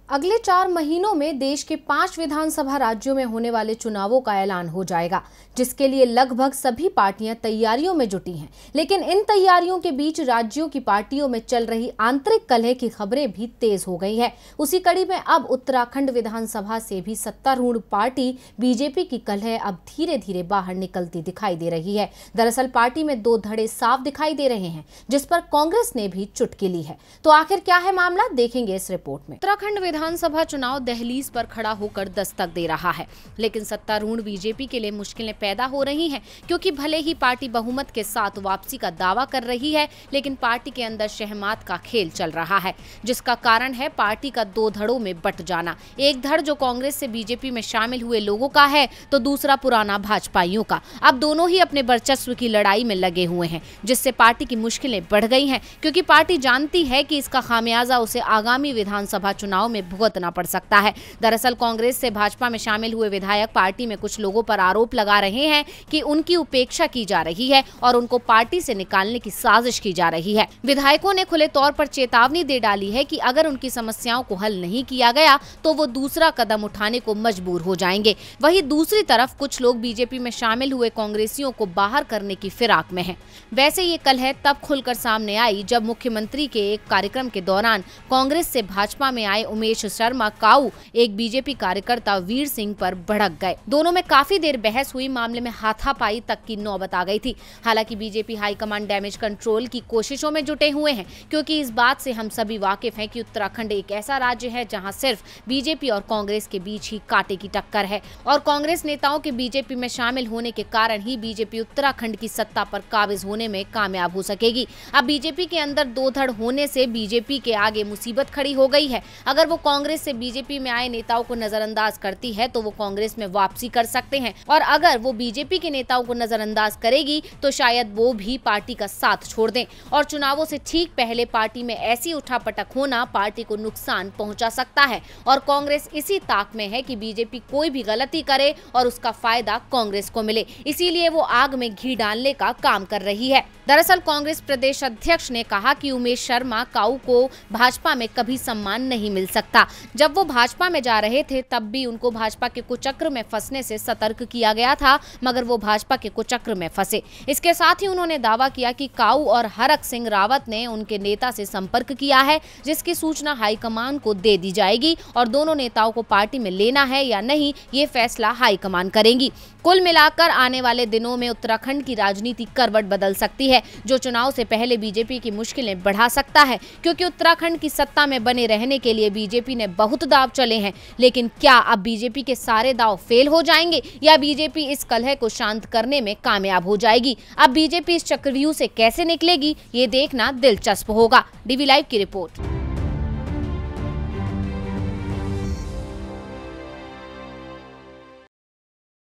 अगले 4 महीनों में देश के 5 विधानसभा राज्यों में होने वाले चुनावों का ऐलान हो जाएगा, जिसके लिए लगभग सभी पार्टियां तैयारियों में जुटी हैं। लेकिन इन तैयारियों के बीच राज्यों की पार्टियों में चल रही आंतरिक कलह की खबरें भी तेज हो गई है। उसी कड़ी में अब उत्तराखंड विधानसभा से भी सत्तारूढ़ पार्टी बीजेपी की कलह अब धीरे धीरे बाहर निकलती दिखाई दे रही है। दरअसल पार्टी में 2 धड़े साफ दिखाई दे रहे हैं, जिस पर कांग्रेस ने भी चुटकी ली है। तो आखिर क्या है मामला, देखेंगे इस रिपोर्ट में। उत्तराखंड विधानसभा चुनाव दहलीज पर खड़ा होकर दस्तक दे रहा है, लेकिन सत्तारूढ़ बीजेपी के लिए मुश्किलें पैदा हो रही हैं, क्योंकि भले ही पार्टी बहुमत के साथ वापसी का दावा कर रही है, लेकिन पार्टी के अंदर शहमात का खेल चल रहा है, जिसका कारण है पार्टी का 2 धड़ों में बंट जाना। एक धड़ जो कांग्रेस से बीजेपी में शामिल हुए लोगों का है, तो दूसरा पुराना भाजपाइयों का। अब दोनों ही अपने वर्चस्व की लड़ाई में लगे हुए हैं, जिससे पार्टी की मुश्किलें बढ़ गई हैं, क्योंकि पार्टी जानती है कि इसका खामियाजा उसे आगामी विधानसभा चुनाव में भुगतना पड़ सकता है। दरअसल कांग्रेस से भाजपा में शामिल हुए विधायक पार्टी में कुछ लोगों पर आरोप लगा रहे हैं कि उनकी उपेक्षा की जा रही है और उनको पार्टी से निकालने की साजिश की जा रही है। विधायकों ने खुले तौर पर चेतावनी दे डाली है कि अगर उनकी समस्याओं को हल नहीं किया गया तो वो दूसरा कदम उठाने को मजबूर हो जाएंगे। वहीं दूसरी तरफ कुछ लोग बीजेपी में शामिल हुए कांग्रेसियों को बाहर करने की फिराक में हैं। वैसे ये कलह तब खुलकर सामने आई जब मुख्यमंत्री के एक कार्यक्रम के दौरान कांग्रेस से भाजपा में आए उमेश शर्मा काऊ एक बीजेपी कार्यकर्ता वीर सिंह पर भड़क गए। दोनों में काफी देर बहस हुई, मामले में हाथापाई तक की नौबत आ गई थी। हालांकि बीजेपी हाईकमान डैमेज कंट्रोल की कोशिशों में जुटे हुए हैं, क्योंकि इस बात से हम सभी वाकिफ हैं कि उत्तराखंड एक ऐसा राज्य है जहां सिर्फ बीजेपी और कांग्रेस के बीच ही कांटे की टक्कर है, और कांग्रेस नेताओं के बीजेपी में शामिल होने के कारण ही बीजेपी उत्तराखंड की सत्ता पर काबिज होने में कामयाब हो सकेगी। अब बीजेपी के अंदर 2 धड़ होने से बीजेपी के आगे मुसीबत खड़ी हो गई है। अगर वो कांग्रेस से बीजेपी में आए नेताओं को नजरअंदाज करती है तो वो कांग्रेस में वापसी कर सकते हैं, और अगर वो बीजेपी के नेताओं को नजरअंदाज करेगी तो शायद वो भी पार्टी का साथ छोड़ दें, और चुनावों से ठीक पहले पार्टी में ऐसी उठापटक होना पार्टी को नुकसान पहुंचा सकता है। और कांग्रेस इसी ताक में है कि बीजेपी कोई भी गलती करे और उसका फायदा कांग्रेस को मिले, इसीलिए वो आग में घी डालने का काम कर रही है। दरअसल कांग्रेस प्रदेश अध्यक्ष ने कहा कि उमेश शर्मा काऊ को भाजपा में कभी सम्मान नहीं मिल सकता। जब वो भाजपा में जा रहे थे तब भी उनको भाजपा के कुचक्र में फंसने से सतर्क किया गया था, मगर वो भाजपा के कुचक्र में फंसे। इसके साथ ही उन्होंने दावा किया कि काऊ और हरक सिंह रावत ने उनके नेता से संपर्क किया है, जिसकी सूचना हाईकमान को दे दी जाएगी, और दोनों नेताओं को पार्टी में लेना है या नहीं ये फैसला हाईकमान करेंगी। कुल मिलाकर आने वाले दिनों में उत्तराखंड की राजनीति करवट बदल सकती है, जो चुनाव से पहले बीजेपी की मुश्किलें बढ़ा सकता है, क्योंकि उत्तराखंड की सत्ता में बने रहने के लिए बीजेपी ने बहुत दांव चले हैं। लेकिन क्या अब बीजेपी के सारे दांव फेल हो जाएंगे, या बीजेपी इस कलह को शांत करने में कामयाब हो जाएगी? अब बीजेपी इस चक्रव्यूह से कैसे निकलेगी, ये देखना दिलचस्प होगा। डीवी लाइव की रिपोर्ट।